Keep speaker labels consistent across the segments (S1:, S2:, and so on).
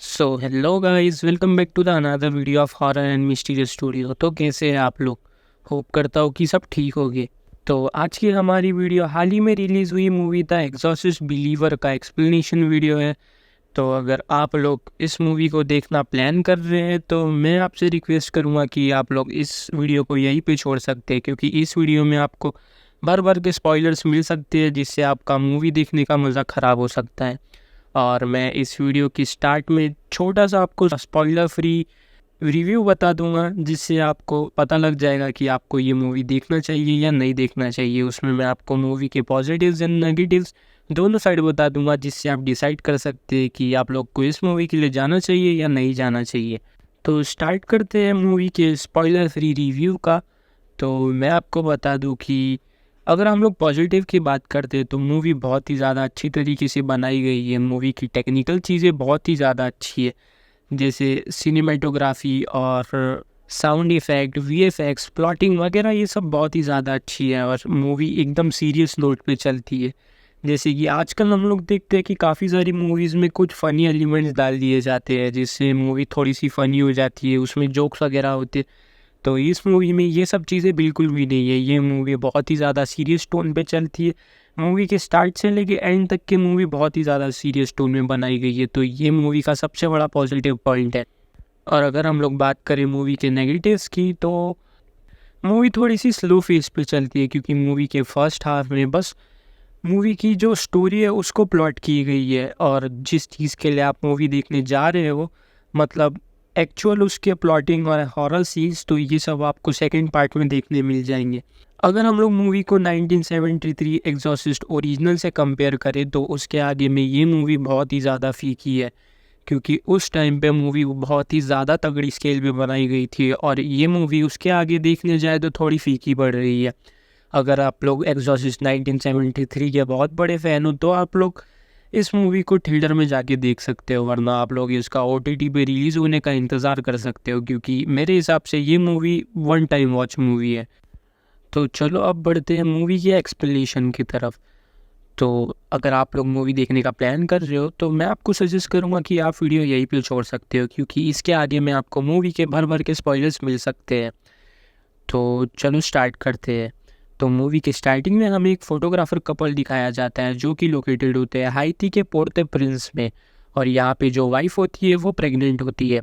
S1: So hello guys, welcome back to the another video of horror and mysterious studio. तो कैसे हैं आप लोग? होप करता हूँ कि सब ठीक होगे। तो आज की हमारी वीडियो हाल ही में रिलीज़ हुई मूवी द एग्जॉर्सिस्ट बिलीवर का एक्सप्लेनेशन वीडियो है। तो अगर आप लोग इस मूवी को देखना प्लान कर रहे हैं तो मैं आपसे रिक्वेस्ट करूँगा कि आप लोग इस वीडियो को यहीं पे छोड़ सकते हैं, क्योंकि इस वीडियो में आपको भर भर के स्पॉयलर्स मिल सकते हैं जिससे आपका मूवी देखने का मज़ा ख़राब हो सकता है। और मैं इस वीडियो की स्टार्ट में छोटा सा आपको स्पॉइलर फ्री रिव्यू बता दूंगा, जिससे आपको पता लग जाएगा कि आपको ये मूवी देखना चाहिए या नहीं देखना चाहिए। उसमें मैं आपको मूवी के पॉजिटिव्स एंड नेगेटिव्स दोनों साइड बता दूंगा, जिससे आप डिसाइड कर सकते हैं कि आप लोग को इस मूवी के लिए जाना चाहिए या नहीं जाना चाहिए। तो स्टार्ट करते हैं मूवी के स्पॉइलर फ्री रिव्यू का। तो मैं आपको बता दूं कि अगर हम लोग पॉजिटिव की बात करते हैं तो मूवी बहुत ही ज़्यादा अच्छी तरीके से बनाई गई है। मूवी की टेक्निकल चीज़ें बहुत ही ज़्यादा अच्छी है, जैसे सिनेमेटोग्राफी और साउंड इफ़ेक्ट, वीएफएक्स, प्लॉटिंग वगैरह, ये सब बहुत ही ज़्यादा अच्छी है। और मूवी एकदम सीरियस नोट पे चलती है। जैसे कि आजकल हम लोग देखते हैं कि काफ़ी सारी मूवीज़ में कुछ फ़नी एलिमेंट्स डाल दिए जाते हैं, जिससे मूवी थोड़ी सी फ़नी हो जाती है, उसमें जोक्स वगैरह होते हैं। तो इस मूवी में ये सब चीज़ें बिल्कुल भी नहीं है। ये मूवी बहुत ही ज़्यादा सीरियस टोन पे चलती है। मूवी के स्टार्ट से लेके एंड तक की मूवी बहुत ही ज़्यादा सीरियस टोन में बनाई गई है। तो ये मूवी का सबसे बड़ा पॉजिटिव पॉइंट है। और अगर हम लोग बात करें मूवी के नेगेटिव्स की, तो मूवी थोड़ी सी स्लो फेस पे चलती है, क्योंकि मूवी के फर्स्ट हाफ में बस मूवी की जो स्टोरी है उसको प्लॉट की गई है। और जिस चीज़ के लिए आप मूवी देखने जा रहे हो, मतलब एक्चुअल उसके प्लॉटिंग और हॉरर सीन्स, तो ये सब आपको सेकंड पार्ट में देखने मिल जाएंगे। अगर हम लोग मूवी को 1973 एग्जॉर्सिस्ट ओरिजिनल से कंपेयर करें तो उसके आगे में ये मूवी बहुत ही ज़्यादा फीकी है, क्योंकि उस टाइम पे मूवी बहुत ही ज़्यादा तगड़ी स्केल पे बनाई गई थी, और ये मूवी उसके आगे देखने जाए तो थोड़ी फीकी पड़ रही है। अगर आप लोग एग्जॉर्सिस्ट 1973 के बहुत बड़े फ़ैन हो तो आप लोग इस मूवी को थिएटर में जाके देख सकते हो, वरना आप लोग इसका ओटीटी पे रिलीज़ होने का इंतज़ार कर सकते हो, क्योंकि मेरे हिसाब से ये movie one time watch movie है। तो चलो अब बढ़ते हैं मूवी के एक्सप्लेनेशन की तरफ। तो अगर आप लोग मूवी देखने का प्लान कर रहे हो तो मैं आपको सजेस्ट करूँगा कि आप वीडियो यहीं पे छोड़ सकते हो, क्योंकि इसके आगे में आपको मूवी के भर भर के स्पॉयलर्स मिल सकते हैं। तो चलो स्टार्ट करते हैं। तो मूवी की स्टार्टिंग में हमें एक फ़ोटोग्राफ़र कपल दिखाया जाता है, जो कि लोकेटेड होते हैं हाइती के पोर्ट प्रिंस में। और यहाँ पे जो वाइफ होती है वो प्रेग्नेंट होती है।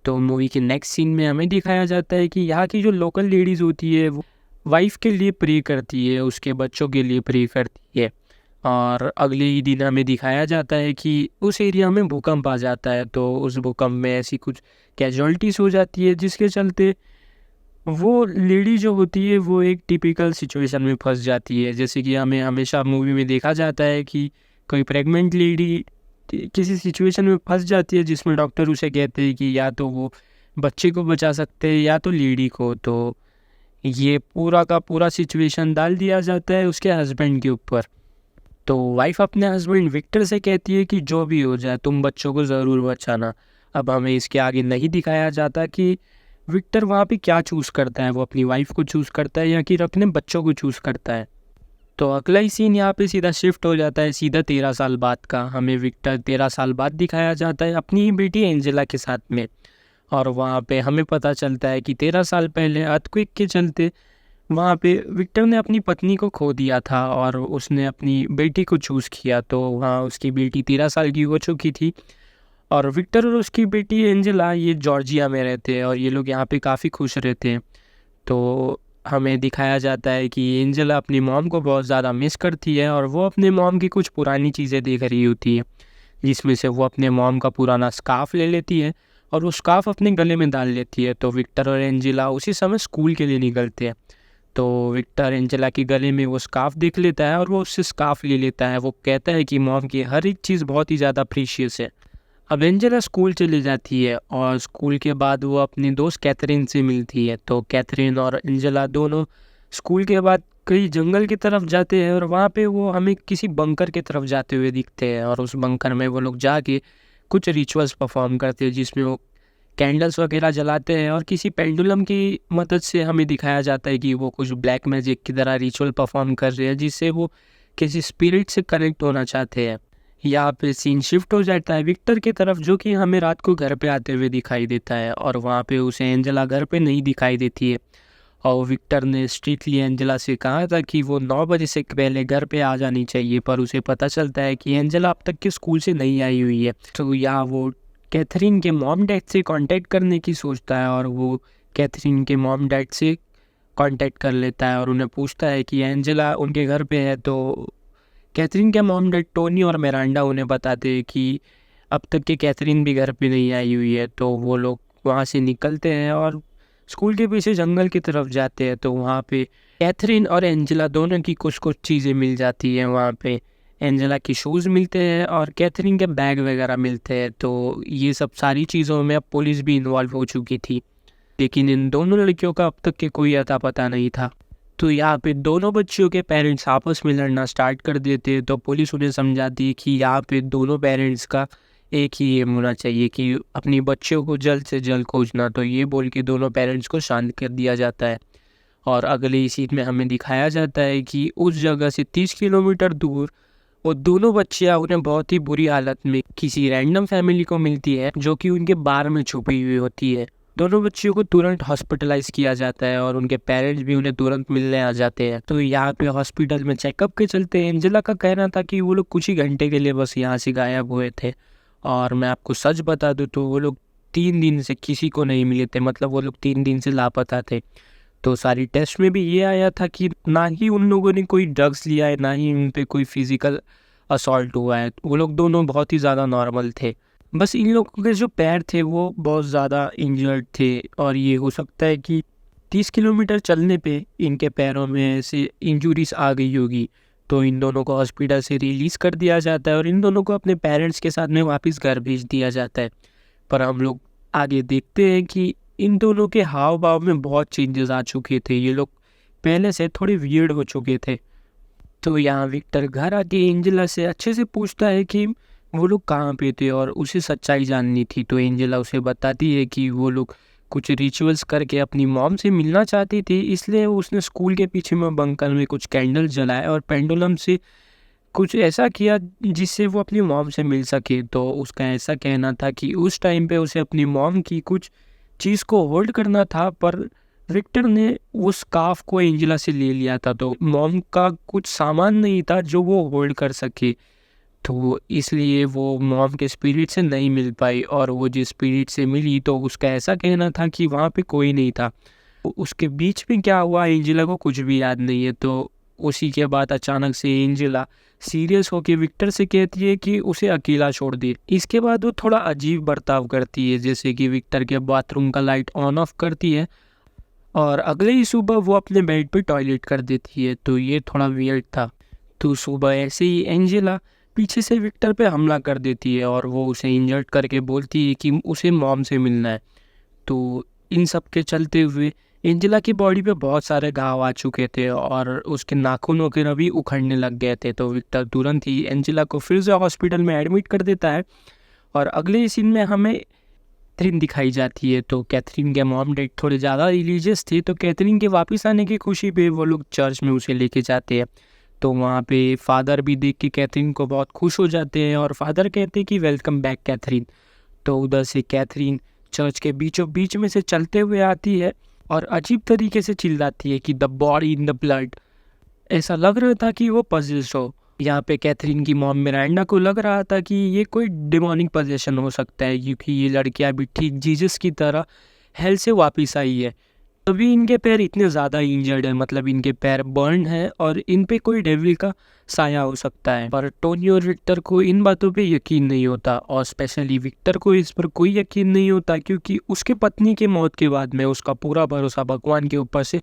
S1: तो मूवी के नेक्स्ट सीन में हमें दिखाया जाता है कि यहाँ की जो लोकल लेडीज़ होती है वो वाइफ के लिए प्रे करती है, उसके बच्चों के लिए प्रे करती है। और अगले ही दिन हमें दिखाया जाता है कि उस एरिया में भूकंप आ जाता है। तो उस भूकंप में ऐसी कुछ कैजुअलिटीज़ हो जाती है, जिसके चलते वो लेडी जो होती है वो एक टिपिकल सिचुएशन में फंस जाती है। जैसे कि हमें हमेशा मूवी में देखा जाता है कि कोई प्रेग्नेंट लेडी किसी सिचुएशन में फंस जाती है, जिसमें डॉक्टर उसे कहते हैं कि या तो वो बच्चे को बचा सकते हैं या तो लेडी को। तो ये पूरा का पूरा सिचुएशन डाल दिया जाता है उसके हस्बैंड के ऊपर। तो वाइफ अपने हस्बैंड विक्टर से कहती है कि जो भी हो जाए तुम बच्चों को ज़रूर बचाना। अब हमें इसके आगे नहीं दिखाया जाता कि विक्टर वहाँ पे क्या चूज़ करता है, वो अपनी वाइफ को चूज़ करता है या कि अपने बच्चों को चूज़ करता है। तो अगला ही सीन यहाँ पे सीधा शिफ्ट हो जाता है, सीधा 13 साल बाद का। हमें विक्टर 13 साल बाद दिखाया जाता है अपनी ही बेटी एंजेला के साथ में। और वहाँ पे हमें पता चलता है कि 13 साल पहले अर्थक्वेक के चलते वहाँ पे विक्टर ने अपनी पत्नी को खो दिया था और उसने अपनी बेटी को चूज़ किया। तो वहाँ उसकी बेटी 13 साल की हो चुकी थी, और विक्टर और उसकी बेटी एंजेला ये जॉर्जिया में रहते हैं और ये लोग यहाँ पे काफ़ी खुश रहते हैं। तो हमें दिखाया जाता है कि एंजेला अपनी मॉम को बहुत ज़्यादा मिस करती है, और वो अपने मॉम की कुछ पुरानी चीज़ें देख रही होती है, जिसमें से वो अपने मॉम का पुराना स्कार्फ ले लेती है और वो स्कार्फ अपने गले में डाल लेती है। तो विक्टर और एंजेला उसी समय स्कूल के लिए निकलते हैं। तो विक्टर एंजेला के गले में वो स्कार्फ देख लेता है और वो उससे स्कार्फ ले लेता है। वो कहता है कि मॉम की हर एक चीज़ बहुत ही ज़्यादा प्रीशियस है। अब एंजेला स्कूल चली जाती है और स्कूल के बाद वो अपनी दोस्त कैथरीन से मिलती है। तो कैथरीन और एंजेला दोनों स्कूल के बाद कहीं जंगल की तरफ जाते हैं, और वहाँ पे वो हमें किसी बंकर की तरफ जाते हुए दिखते हैं। और उस बंकर में वो लोग जाके कुछ रिचुअल्स परफॉर्म करते हैं, जिसमें वो कैंडल्स वगैरह जलाते हैं, और किसी पेंडुलम की मदद से हमें दिखाया जाता है कि वो कुछ ब्लैक मैजिक की तरह रिचुअल परफॉर्म कर रहे हैं, जिससे वो किसी स्पिरिट से कनेक्ट होना चाहते हैं। यहाँ पे सीन शिफ्ट हो जाता है विक्टर की तरफ, जो कि हमें रात को घर पे आते हुए दिखाई देता है, और वहाँ पे उसे एंजेला घर पे नहीं दिखाई देती है। और विक्टर ने स्ट्रिक्टली एंजेला से कहा था कि वो 9 बजे से पहले घर पे आ जानी चाहिए, पर उसे पता चलता है कि एंजेला अब तक के स्कूल से नहीं आई हुई है। तो यहाँ वो कैथरीन के मॉम डैड से कांटेक्ट करने की सोचता है, और वो कैथरीन के मॉम डैड से कांटेक्ट कर लेता है और उन्हें पूछता है कि एंजेला उनके घर पे है। तो कैथरीन के मॉम डैड टोनी और मिरांडा उन्हें बताते हैं कि अब तक के कैथरीन भी घर पे नहीं आई हुई है। तो वो लोग वहाँ से निकलते हैं और स्कूल के पीछे जंगल की तरफ जाते हैं। तो वहाँ पे कैथरीन और एंजेला दोनों की कुछ कुछ चीज़ें मिल जाती हैं। वहाँ पे एंजेला की शूज़ मिलते हैं और कैथरीन के बैग वगैरह मिलते हैं। तो ये सब सारी चीज़ों में अब पुलिस भी इन्वॉल्व हो चुकी थी, लेकिन इन दोनों लड़कियों का अब तक के कोई अता पता नहीं था। तो यहाँ पे दोनों बच्चियों के पेरेंट्स आपस में लड़ना स्टार्ट कर देते हैं। तो पुलिस उन्हें समझाती है कि यहाँ पे दोनों पेरेंट्स का एक ही एम होना चाहिए कि अपनी बच्चियों को जल्द से जल्द खोजना। तो ये बोल के दोनों पेरेंट्स को शांत कर दिया जाता है। और अगले सीन में हमें दिखाया जाता है कि उस जगह से 30 किलोमीटर दूर वो दोनों बच्चियाँ उन्हें बहुत ही बुरी हालत में किसी रैंडम फैमिली को मिलती है, जो कि उनके बार में छुपी हुई होती है। दोनों बच्चियों को तुरंत हॉस्पिटलाइज किया जाता है और उनके पेरेंट्स भी उन्हें तुरंत मिलने आ जाते हैं। तो यहाँ पे हॉस्पिटल में चेकअप के चलते एंजेला का कहना था कि वो लोग कुछ ही घंटे के लिए बस यहाँ से गायब हुए थे। और मैं आपको सच बता दूँ तो वो लोग 3 दिन से किसी को नहीं मिले थे, मतलब वो लोग 3 दिन से लापता थे। तो सारी टेस्ट में भी ये आया था कि ना ही उन लोगों ने कोई ड्रग्स लिया है, ना ही उन पे कोई फिजिकल असॉल्ट हुआ है। वो लोग दोनों बहुत ही ज़्यादा नॉर्मल थे। बस इन लोगों के जो पैर थे वो बहुत ज़्यादा इंजर्ड थे, और ये हो सकता है कि 30 किलोमीटर चलने पे इनके पैरों में ऐसे इंजरीज आ गई होगी। तो इन दोनों को हॉस्पिटल से रिलीज़ कर दिया जाता है और इन दोनों को अपने पेरेंट्स के साथ में वापस घर भेज दिया जाता है। पर हम लोग आगे देखते हैं कि इन दोनों के हाव भाव में बहुत चेंजेस आ चुके थे। ये लोग पहले से थोड़े वियर्ड हो चुके थे। तो यहाँ विक्टर घर आके एंजेला से अच्छे से पूछता है कि वो लोग कहाँ पे थे और उसे सच्चाई जाननी थी। तो एंजेला उसे बताती है कि वो लोग कुछ रिचुअल्स करके अपनी मॉम से मिलना चाहती थी, इसलिए उसने स्कूल के पीछे में बंकर में कुछ कैंडल जलाए और पेंडुलम से कुछ ऐसा किया जिससे वो अपनी मॉम से मिल सके। तो उसका ऐसा कहना था कि उस टाइम पे उसे अपनी मॉम की कुछ चीज़ को होल्ड करना था, पर विक्टर ने उस स्कार्फ को एंजेला से ले लिया था। तो मॉम का कुछ सामान नहीं था जो वो होल्ड कर सके, तो इसलिए वो मॉम के स्पिरिट से नहीं मिल पाई। और वो जिस स्पिरिट से मिली तो उसका ऐसा कहना था कि वहाँ पे कोई नहीं था। उसके बीच में क्या हुआ एंजेला को कुछ भी याद नहीं है। तो उसी के बाद अचानक से एंजेला सीरियस होकर विक्टर से कहती है कि उसे अकेला छोड़ दे। इसके बाद वो थोड़ा अजीब बर्ताव करती है, जैसे कि विक्टर के बाथरूम का लाइट ऑन ऑफ करती है और अगले ही सुबह वो अपने बेड पे टॉयलेट कर देती है। तो ये थोड़ा वियर्ड था। तो सुबह ऐसे ही एंजेला पीछे से विक्टर पे हमला कर देती है और वो उसे इंजर्ड करके बोलती है कि उसे मॉम से मिलना है। तो इन सब के चलते हुए एंजेला की बॉडी पे बहुत सारे घाव आ चुके थे और उसके नाखून वगैरह भी उखड़ने लग गए थे। तो विक्टर तुरंत ही एंजेला को फिर से हॉस्पिटल में एडमिट कर देता है और अगले सीन में हमें कैथरीन दिखाई जाती है। तो कैथरीन के मॉम डैड थोड़े ज़्यादा रिलीजियस थे, तो कैथरीन के वापस आने की खुशी पे वो लोग चर्च में उसे लेके जाते हैं। तो वहाँ पे फादर भी देख के कैथरीन को बहुत खुश हो जाते हैं और फादर कहते हैं कि वेलकम बैक कैथरीन। तो उधर से कैथरीन चर्च के बीचों बीच में से चलते हुए आती है और अजीब तरीके से चिल्लाती है कि the body in the blood. ऐसा लग रहा था कि वो पजेस्ड हो। यहाँ पे कैथरीन की मॉम मिरांडा को लग रहा था कि ये कोई डिमोनिक पोजेशन हो सकता है, क्योंकि ये लड़कियाँ भी ठीक जीसस की तरह हेल से वापस आई है। तभी इनके पैर इतने ज़्यादा इंजर्ड है, मतलब इनके पैर बर्न है और इन पे कोई डेविल का साया हो सकता है। पर टोनी और विक्टर को इन बातों पे यकीन नहीं होता और स्पेशली विक्टर को इस पर कोई यकीन नहीं होता, क्योंकि उसके पत्नी के मौत के बाद में उसका पूरा भरोसा भगवान के ऊपर से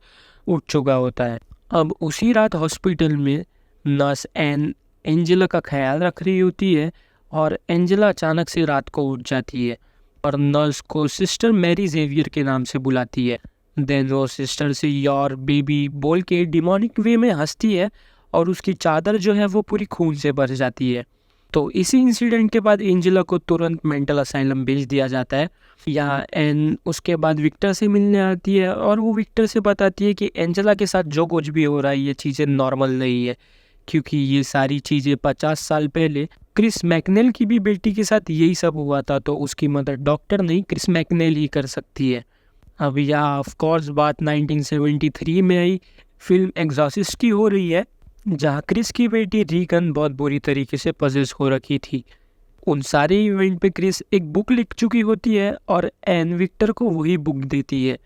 S1: उठ चुका होता है। अब उसी रात हॉस्पिटल में नर्स एन एंजेला का ख्याल रख रही होती है और एंजेला अचानक से रात को उठ जाती है और नर्स को सिस्टर मैरी जेवियर के नाम से बुलाती है। देन वो सिस्टर से योर बेबी बोल के डिमोनिक वे में हंसती है और उसकी चादर जो है वो पूरी खून से भर जाती है। तो इसी इंसिडेंट के बाद एंजेला को तुरंत मेंटल असाइलम भेज दिया जाता है। यहाँ एन उसके बाद विक्टर से मिलने आती है और वो विक्टर से बताती है कि एंजेला के साथ जो कुछ भी हो रहा है ये चीज़ें नॉर्मल नहीं है, क्योंकि ये सारी चीज़ें 50 साल पहले क्रिस मैकनेल की भी बेटी के साथ यही सब हुआ था, तो उसकी मदर डॉक्टर नहीं क्रिस मैकनेल ही कर सकती है। अब यह ऑफ कोर्स बात 1973 में आई फिल्म एग्जॉर्सिस्ट की हो रही है, जहाँ क्रिस की बेटी रीगन बहुत बुरी तरीके से पजेस हो रखी थी। उन सारे इवेंट पे क्रिस एक बुक लिख चुकी होती है और एन विक्टर को वही बुक देती है।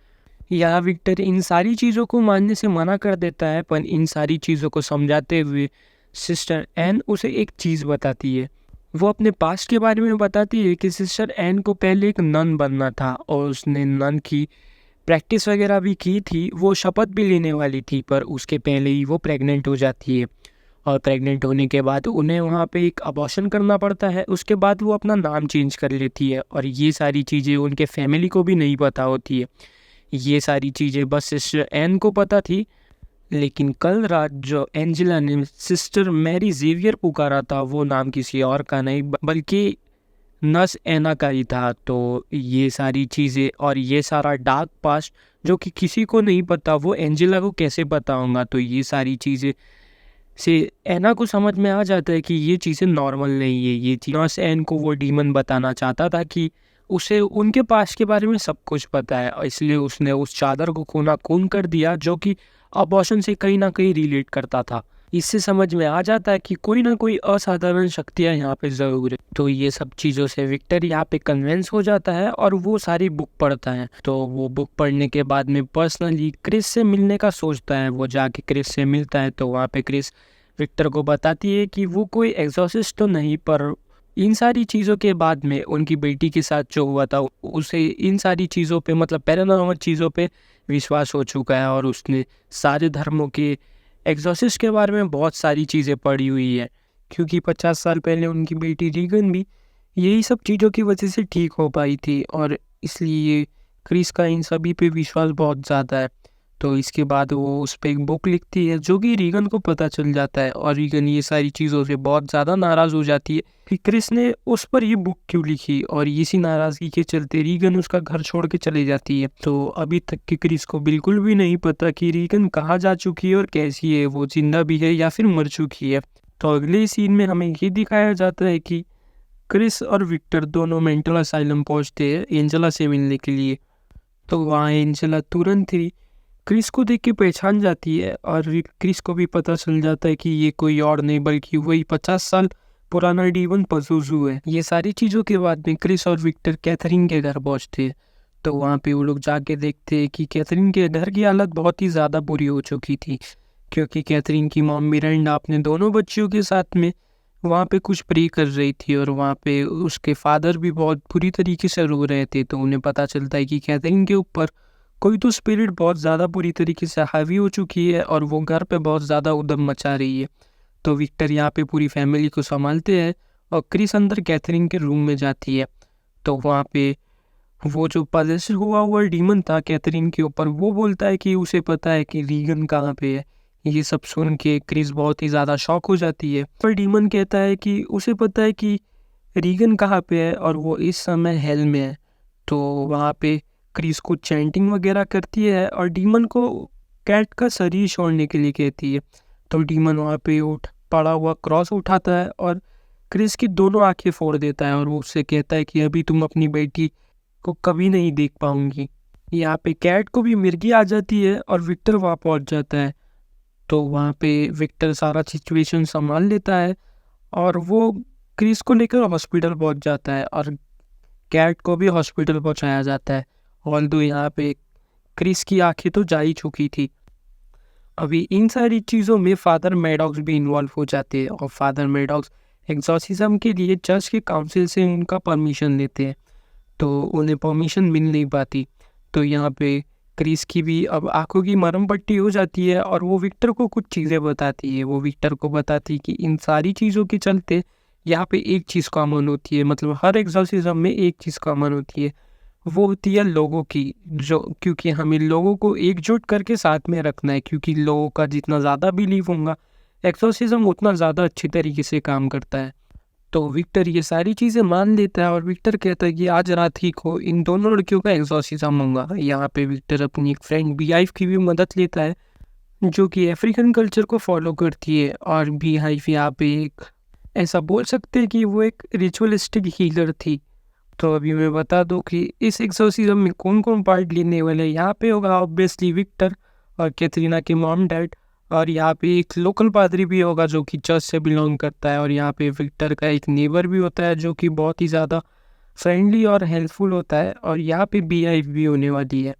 S1: यहाँ विक्टर इन सारी चीज़ों को मानने से मना कर देता है, पर इन सारी चीज़ों को समझाते हुए सिस्टर एन उसे एक चीज़ बताती है। वो अपने पास्ट के बारे में बताती है कि सिस्टर एन को पहले एक नन बनना था और उसने नन की प्रैक्टिस वगैरह भी की थी, वो शपथ भी लेने वाली थी, पर उसके पहले ही वो प्रेग्नेंट हो जाती है और प्रेग्नेंट होने के बाद उन्हें वहाँ पे एक अबॉर्शन करना पड़ता है। उसके बाद वो अपना नाम चेंज कर लेती है और ये सारी चीज़ें उनके फैमिली को भी नहीं पता होती है। ये सारी चीज़ें बस सिस्टर एन को पता थी। लेकिन कल रात जो एंजेला ने सिस्टर मैरी जेवियर पुकारा था, वो नाम किसी और का नहीं बल्कि नर्स एना का ही था। तो ये सारी चीज़ें और ये सारा डार्क पास्ट जो कि किसी को नहीं पता, वो एंजेला को कैसे पता होगा। तो ये सारी चीज़ें से एना को समझ में आ जाता है कि ये चीज़ें नॉर्मल नहीं है। ये चीज़ नर्स एन को वो डीमन बताना चाहता था कि उसे उनके पास्ट के बारे में सब कुछ पता है, और इसलिए उसने उस चादर को खूना खून कर दिया जो कि अबॉर्शन से कहीं ना कहीं रिलेट करता था। इससे समझ में आ जाता है कि कोई ना कोई असाधारण शक्तियाँ यहाँ पे ज़रूर है। तो ये सब चीज़ों से विक्टर यहाँ पे कन्विंस हो जाता है और वो सारी बुक पढ़ता है। तो वो बुक पढ़ने के बाद में पर्सनली क्रिस से मिलने का सोचता है। वो जाके क्रिस से मिलता है तो वहाँ पे क्रिस विक्टर को बताती है कि वो कोई एग्जॉर्सिस्ट तो नहीं, पर इन सारी चीज़ों के बाद में उनकी बेटी के साथ जो हुआ था उसे इन सारी चीज़ों पे मतलब पैरानॉर्मल चीज़ों पे विश्वास हो चुका है और उसने सारे धर्मों के एग्जॉर्सिस्ट के बारे में बहुत सारी चीज़ें पढ़ी हुई है, क्योंकि 50 साल पहले उनकी बेटी रीगन भी यही सब चीज़ों की वजह से ठीक हो पाई थी और इसलिए क्रिस का इन सभी पे विश्वास बहुत ज़्यादा है। तो इसके बाद वो उस पर एक बुक लिखती है जो कि रीगन को पता चल जाता है और रीगन ये सारी चीज़ों से बहुत ज़्यादा नाराज़ हो जाती है कि क्रिस ने उस पर ये बुक क्यों लिखी, और इसी नाराज़गी के चलते रीगन उसका घर छोड़ के चली जाती है। तो अभी तक कि क्रिस को बिल्कुल भी नहीं पता कि रीगन कहाँ जा चुकी है और कैसी है, वो जिंदा भी है या फिर मर चुकी है। तो अगले सीन में हमें ये दिखाया जाता है कि क्रिस और विक्टर दोनों मेंटल असाइलम पहुँचते हैं एंजेला से मिलने के लिए। तो वहाँ एंजेला तुरंत ही क्रिस को देख के पहचान जाती है और क्रिस को भी पता चल जाता है कि ये कोई और नहीं बल्कि वही 50 साल पुराना डीमन पज़ुज़ू है। ये सारी चीज़ों के बाद में क्रिस और विक्टर कैथरीन के घर पहुंचते हैं। तो वहाँ पे वो लोग जाके देखते हैं कि कैथरीन के घर की हालत बहुत ही ज़्यादा बुरी हो चुकी थी, क्योंकि कैथरीन की मॉम मिरांडा अपने दोनों बच्चियों के साथ में वहाँ पे कुछ प्रे कर रही थी और वहाँ पे उसके फादर भी बहुत बुरी तरीके से रो रहे थे। तो उन्हें पता चलता है कि कैथरीन के ऊपर कोई तो स्पिरिट बहुत ज़्यादा बुरी तरीके से हावी हो चुकी है और वो घर पे बहुत ज़्यादा उधम मचा रही है। तो विक्टर यहाँ पे पूरी फैमिली को संभालते हैं और क्रिस अंदर कैथरीन के रूम में जाती है। तो वहाँ पे वो जो पॉजेस हुआ डीमन था कैथरीन के ऊपर, वो बोलता है कि उसे पता है कि रीगन कहाँ पे है। ये सब सुन के क्रिस बहुत ही ज़्यादा शॉक हो जाती है, पर डीमन कहता है कि उसे पता है कि रीगन कहाँ पे है और वो इस समय हेल में है। तो वहाँ पे क्रिस को चैंटिंग वगैरह करती है और डीमन को कैट का शरीर छोड़ने के लिए कहती है। तो डीमन वहाँ पे पड़ा हुआ क्रॉस उठाता है और क्रिस की दोनों आंखें फोड़ देता है और वो उससे कहता है कि अभी तुम अपनी बेटी को कभी नहीं देख पाऊंगी। यहाँ पे कैट को भी मिर्गी आ जाती है और विक्टर वहाँ पहुँच जाता है। तो वहाँ पे विक्टर सारा सिचुएशन संभाल लेता है और वो क्रिस को लेकर हॉस्पिटल पहुँच जाता है और कैट को भी हॉस्पिटल पहुँचाया जाता है। ऑल्दो यहाँ पे क्रिस की आंखें तो जा ही चुकी थी। अभी इन सारी चीज़ों में फादर मैडॉक्स भी इन्वॉल्व हो जाते हैं और फादर मैडॉक्स एग्जॉर्सिज्म के लिए चर्च के काउंसिल से उनका परमिशन लेते हैं, तो उन्हें परमिशन मिल नहीं पाती। तो यहाँ पे क्रिस की भी अब आंखों की मरहम पट्टी हो जाती है और वो विक्टर को कुछ चीज़ें बताती है। वो विक्टर को बताती है कि इन सारी चीज़ों के चलते यहाँ पे एक चीज़ कॉमन होती है, मतलब हर एग्जॉर्सिज्म में एक चीज़ कॉमन होती है, वो होती है लोगों की, जो क्योंकि हमें लोगों को एकजुट करके साथ में रखना है, क्योंकि लोगों का जितना ज़्यादा बिलीव होगा एक्सोर्सिज्म उतना ज़्यादा अच्छी तरीके से काम करता है। तो विक्टर ये सारी चीज़ें मान लेता है और विक्टर कहता है कि आज रात ही को इन दोनों लड़कियों का एक्सोर्सिज्म होगा। यहाँ पे विक्टर अपनी एक फ्रेंड बीहाइव की भी मदद लेता है जो कि अफ्रीकन कल्चर को फॉलो करती है, और बीहाइव यहाँ पे एक ऐसा बोल सकते हैं कि वो एक रिचुअलिस्टिक हीलर थी। तो अभी मैं बता दूं कि इस एक्सोर्सिज्म में कौन कौन पार्ट लेने वाले हैं। यहाँ पे होगा ऑब्वियसली विक्टर और कैथरीना के मॉम डैड, और यहाँ पे एक लोकल पादरी भी होगा जो कि चर्च से बिलोंग करता है, और यहाँ पे विक्टर का एक नेबर भी होता है जो कि बहुत ही ज़्यादा फ्रेंडली और हेल्पफुल होता है, और यहाँ पे बीआईव भी होने वाली है।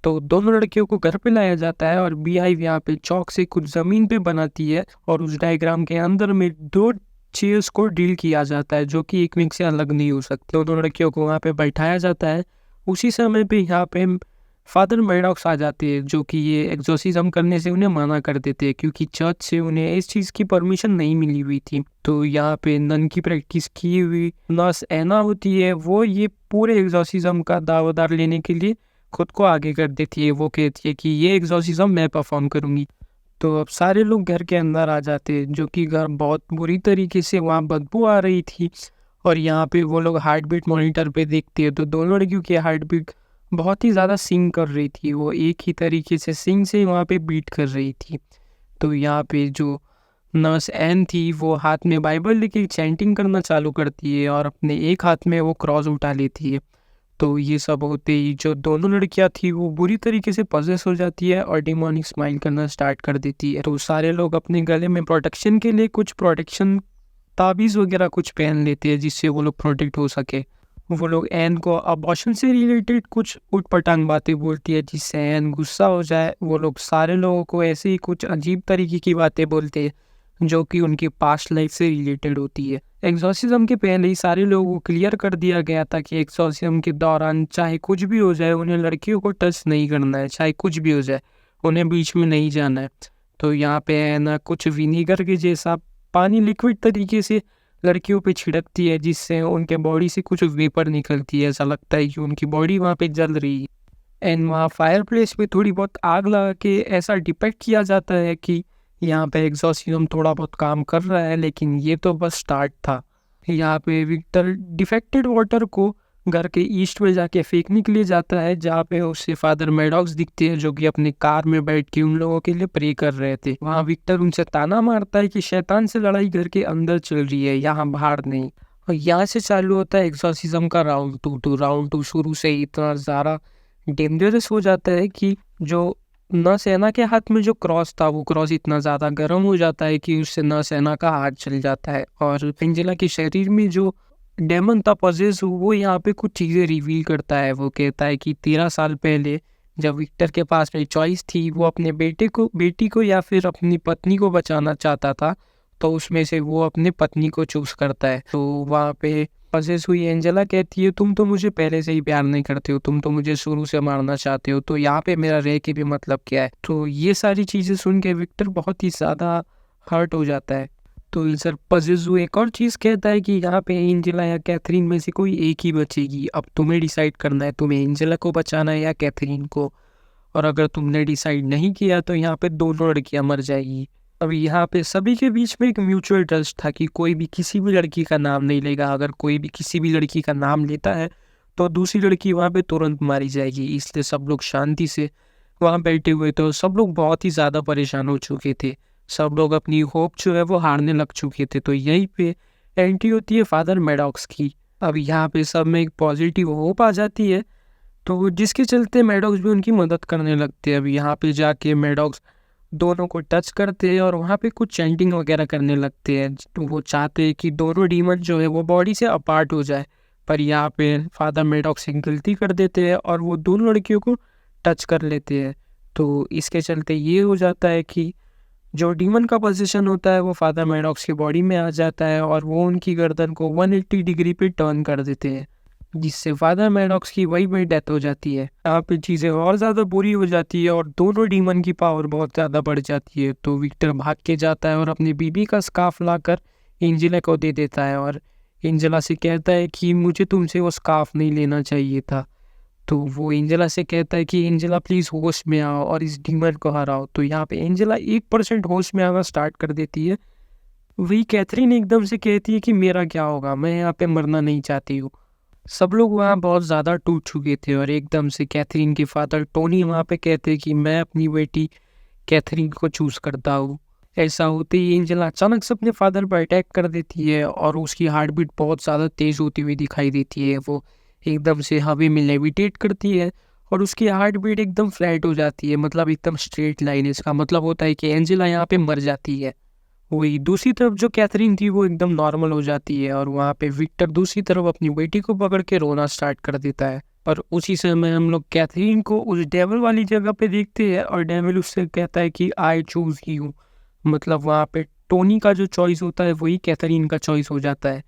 S1: तो दोनों लड़कियों को घर पे लाया जाता है और बीआईव यहाँ पे चौक से कुछ ज़मीन पे बनाती है, और उस डायग्राम के अंदर में 2 चेयर्स को डील किया जाता है जो कि एक मिनट से अलग नहीं हो सकते। दोनों लड़कियों को वहाँ पे बैठाया जाता है। उसी समय पे यहाँ पे फादर मैडॉक्स आ जाते हैं जो कि ये एक्सोर्सिज्म करने से उन्हें मना कर देते हैं, क्योंकि चर्च से उन्हें इस चीज़ की परमिशन नहीं मिली हुई थी। तो यहाँ पे नन की प्रैक्टिस की हुई नर्स एना होती है, वो ये पूरे एक्सोर्सिज्म का दावेदार लेने के लिए खुद को आगे कर देती है। वो कहती है कि ये एक्सोर्सिज्म मैं परफॉर्म करूँगी। तो अब सारे लोग घर के अंदर आ जाते हैं, जो कि घर बहुत बुरी तरीके से वहाँ बदबू आ रही थी, और यहाँ पे वो लोग हार्ट बीट मॉनिटर पे देखते हैं तो दोनों लड़कियों की हार्ट बीट बहुत ही ज़्यादा सिंग कर रही थी। वो एक ही तरीके से सिंग से वहाँ पे बीट कर रही थी। तो यहाँ पे जो नर्स एन थी वो हाथ में बाइबल लेके चैंटिंग करना चालू करती है, और अपने एक हाथ में वो क्रॉस उठा लेती है। तो ये सब होते ही जो दोनों लड़कियां थी वो बुरी तरीके से पॉजेस हो जाती है और डिमोनिक स्माइल करना स्टार्ट कर देती है। तो सारे लोग अपने गले में प्रोटेक्शन के लिए कुछ प्रोटेक्शन ताबीज़ वगैरह कुछ पहन लेते हैं जिससे वो लोग प्रोटेक्ट हो सके। वो लोग एन को अबॉर्शन से रिलेटेड कुछ उटपटांग बातें बोलती है जिससे एन गुस्सा हो जाए। वो लोग सारे लोगों को ऐसे ही कुछ अजीब तरीके की बातें बोलते हैं जो कि उनकी पास्ट लाइफ से रिलेटेड होती है। एक्सोर्सिज्म के पहले ही सारे लोगों को क्लियर कर दिया गया था कि एक्सोर्सिज्म के दौरान चाहे कुछ भी हो जाए उन्हें लड़कियों को टच नहीं करना है, चाहे कुछ भी हो जाए उन्हें बीच में नहीं जाना है। तो यहाँ पे है ना कुछ विनीगर के जैसा पानी लिक्विड तरीके से लड़कियों पे छिड़कती है जिससे उनके बॉडी से कुछ वेपर निकलती है, ऐसा लगता है कि उनकी बॉडी वहाँ पे जल रही है। एंड वहाँ फायर प्लेस पे थोड़ी बहुत आग लगा के ऐसा डिपेक्ट किया जाता है कि यहाँ पे एक्सोर्सिज्म थोड़ा बहुत काम कर रहा है, लेकिन ये तो बस स्टार्ट था। यहाँ पे विक्टर डिफेक्टेड वाटर को घर के ईस्ट में जाके फेंकने के लिए जाता है, जहाँ पे उससे फादर मैडॉक्स दिखते हैं जो कि अपनी कार में बैठ के उन लोगों के लिए प्रे कर रहे थे। वहाँ विक्टर उनसे ताना मारता है कि शैतान से लड़ाई घर के अंदर चल रही है, यहाँ बाहर नहीं। और यहाँ से चालू होता है एक्सोर्सिज्म का राउंड 2। तो राउंड 2 शुरू से ही इतना ज़्यादा डेंजरस हो जाता है कि जो नौसेना के हाथ में जो क्रॉस था वो क्रॉस इतना ज़्यादा गर्म हो जाता है कि उससे नौसेना का हाथ चल जाता है, और एंजेला के शरीर में जो डेमन था पॉजेस वो यहाँ पे कुछ चीज़ें रिवील करता है। वो कहता है कि 13 साल पहले जब विक्टर के पास में चॉइस थी, वो अपने बेटी को या फिर अपनी पत्नी को बचाना चाहता था, तो उसमें से वो अपने पत्नी को चूज़ करता है। तो वहाँ पे पॉजेस हुई एंजेला कहती है तुम तो मुझे पहले से ही प्यार नहीं करते हो, तुम तो मुझे शुरू से मारना चाहते हो, तो यहाँ पे मेरा रह के भी मतलब क्या है। तो ये सारी चीज़ें सुन के विक्टर बहुत ही ज़्यादा हर्ट हो जाता है। तो सर पज़ेज़ू एक और चीज़ कहता है कि यहाँ पे एंजेला या कैथरीन में से कोई एक ही बचेगी, अब तुम्हें डिसाइड करना है तुम्हें एंजेला को बचाना है या कैथरीन को, और अगर तुमने डिसाइड नहीं किया तो यहाँ पे दोनों लड़कियाँ मर जाएगी। अब यहाँ पे सभी के बीच में एक म्यूचुअल ट्रस्ट था कि कोई भी किसी भी लड़की का नाम नहीं लेगा। अगर कोई भी किसी भी लड़की का नाम लेता है तो दूसरी लड़की वहाँ पे तुरंत मारी जाएगी, इसलिए सब लोग शांति से वहाँ बैठे हुए थे। सब लोग बहुत ही ज़्यादा परेशान हो चुके थे, सब लोग अपनी होप जो है वो हारने लग चुके थे। तो यहीं पे एंट्री होती है फादर मैडॉक्स की। अब यहाँ पे सब में एक पॉजिटिव होप आ जाती है, तो जिसके चलते मैडॉक्स भी उनकी मदद करने लगते हैं। अब यहाँ पे जाके मैडॉक्स दोनों को टच करते हैं और वहाँ पे कुछ चैंटिंग वगैरह करने लगते हैं। तो वो चाहते हैं कि दोनों डीमन जो है वो बॉडी से अपार्ट हो जाए, पर यहाँ पे फादर मैडॉक्स एक गलती कर देते हैं और वो दोनों लड़कियों को टच कर लेते हैं। तो इसके चलते ये हो जाता है कि जो डीमन का पोजीशन होता है वो फादर मैडॉक्स की बॉडी में आ जाता है और वो उनकी गर्दन को 180 डिग्री पे टर्न कर देते हैं, जिससे फादर मैडॉक्स की वही में डेथ हो जाती है। यहाँ पे चीज़ें और ज़्यादा बुरी हो जाती है और दोनों डीमन की पावर बहुत ज़्यादा बढ़ जाती है। तो विक्टर भाग के जाता है और अपनी बीबी का स्कार्फ लाकर एंजेला को दे देता है, और एंजेला से कहता है कि मुझे तुमसे वो स्कार्फ नहीं लेना चाहिए था। तो वो एंजेला से कहता है कि एंजेला प्लीज़ होश में आओ और इस डीमन को हराओ। तो यहाँ पे एंजेला 1% होश में आना स्टार्ट कर देती है। वही कैथरीन एकदम से कहती है कि मेरा क्या होगा, मैं यहाँ पे मरना नहीं चाहती हूँ। सब लोग वहाँ बहुत ज़्यादा टूट चुके थे और एकदम से कैथरीन के फादर टोनी वहाँ पे कहते हैं कि मैं अपनी बेटी कैथरीन को चूज़ करता हूँ। ऐसा होते ही एंजेला अचानक से अपने फादर पर अटैक कर देती है और उसकी हार्ट बीट बहुत ज़्यादा तेज़ होती हुई दिखाई देती है। वो एकदम से हवा में लेविटेट करती है और उसकी हार्ट बीट एकदम फ्लैट हो जाती है, मतलब एकदम स्ट्रेट लाइन। इसका मतलब होता है कि एंजेला यहाँ पे मर जाती है। वही दूसरी तरफ जो कैथरीन थी वो एकदम नॉर्मल हो जाती है और वहाँ पे विक्टर दूसरी तरफ अपनी बेटी को पकड़ के रोना स्टार्ट कर देता है। पर उसी समय हम लोग कैथरीन को उस डेविल वाली जगह पे देखते हैं और डेविल उससे कहता है कि आई चूज यू। मतलब वहाँ पे टोनी का जो चॉइस होता है वही कैथरीन का चॉइस हो जाता है।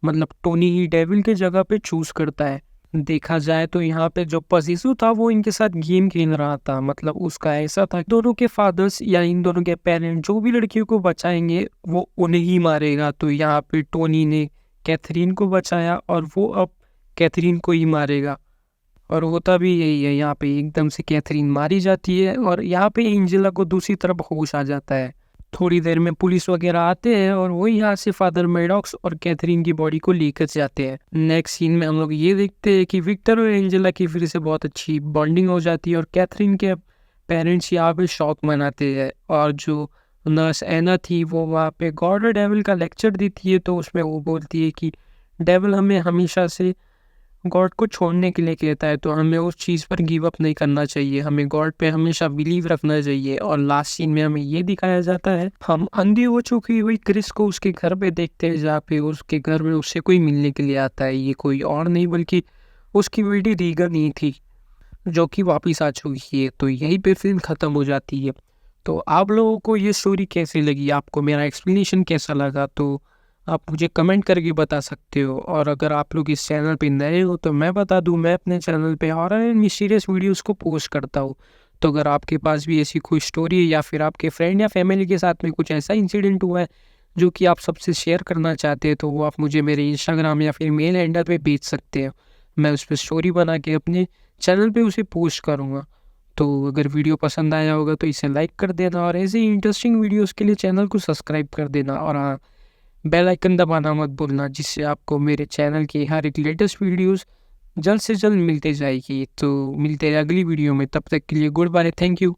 S1: मतलब टोनी ही डेविल के जगह पे चूज करता है। देखा जाए तो यहाँ पे जो पसीसू था वो इनके साथ गेम खेल रहा था। मतलब उसका ऐसा था दोनों के फादर्स या इन दोनों के पेरेंट जो भी लड़कियों को बचाएंगे वो उन्हें ही मारेगा। तो यहाँ पे टोनी ने कैथरीन को बचाया और वो अब कैथरीन को ही मारेगा। और होता भी यही है, यहाँ पे एकदम से कैथरीन मारी जाती है और यहाँ पे एंजेला को दूसरी तरफ होश आ जाता है। थोड़ी देर में पुलिस वगैरह आते हैं और वो यहाँ से फादर मैडॉक्स और कैथरीन की बॉडी को लेकर जाते हैं। नेक्स्ट सीन में हम लोग ये देखते हैं कि विक्टर और एंजेला की फिर से बहुत अच्छी बॉन्डिंग हो जाती है और कैथरीन के पेरेंट्स यहाँ पे शौक मनाते हैं। और जो नर्स एना थी वो वहाँ पे गॉड और डेविल का लेक्चर देती है। तो उसमें वो बोलती है कि डेविल हमें हमेशा से गॉड को छोड़ने के लिए कहता है, तो हमें उस चीज़ पर गिव अप नहीं करना चाहिए, हमें गॉड पे हमेशा बिलीव रखना चाहिए। और लास्ट सीन में हमें ये दिखाया जाता है, हम अंधी हो चुकी हुई क्रिस को उसके घर पे देखते हैं जहाँ पे उसके घर में उससे कोई मिलने के लिए आता है। ये कोई और नहीं बल्कि उसकी बेटी रीगन ही थी जो कि वापस आ चुकी है। तो यहीं पे फिल्म ख़त्म हो जाती है। तो आप लोगों को ये स्टोरी कैसी लगी, आपको मेरा एक्सप्लेनेशन कैसा लगा, तो आप मुझे कमेंट करके बता सकते हो। और अगर आप लोग इस चैनल पे नए हो तो मैं बता दूं, मैं अपने चैनल पे हॉरर एंड मिस्टीरियस वीडियोस को पोस्ट करता हूँ। तो अगर आपके पास भी ऐसी कोई स्टोरी है या फिर आपके फ्रेंड या फैमिली के साथ में कुछ ऐसा इंसिडेंट हुआ है जो कि आप सबसे शेयर करना चाहते हैं, तो वो आप मुझे मेरे इंस्टाग्राम या फिर मेल हैंडल पे भेज सकते हो। मैं उस पर स्टोरी बना के अपने चैनल पे उसे पोस्ट करूँगा। तो अगर वीडियो पसंद आया होगा तो इसे लाइक कर देना और ऐसे ही इंटरेस्टिंग वीडियोस के लिए चैनल को सब्सक्राइब कर देना। और हाँ, बेल आइकन दबाना मत भूलना, जिससे आपको मेरे चैनल की हर एक लेटेस्ट वीडियोस जल्द से जल्द मिलते जाएगी। तो मिलते हैं अगली वीडियो में, तब तक के लिए गुड बाय, थैंक यू।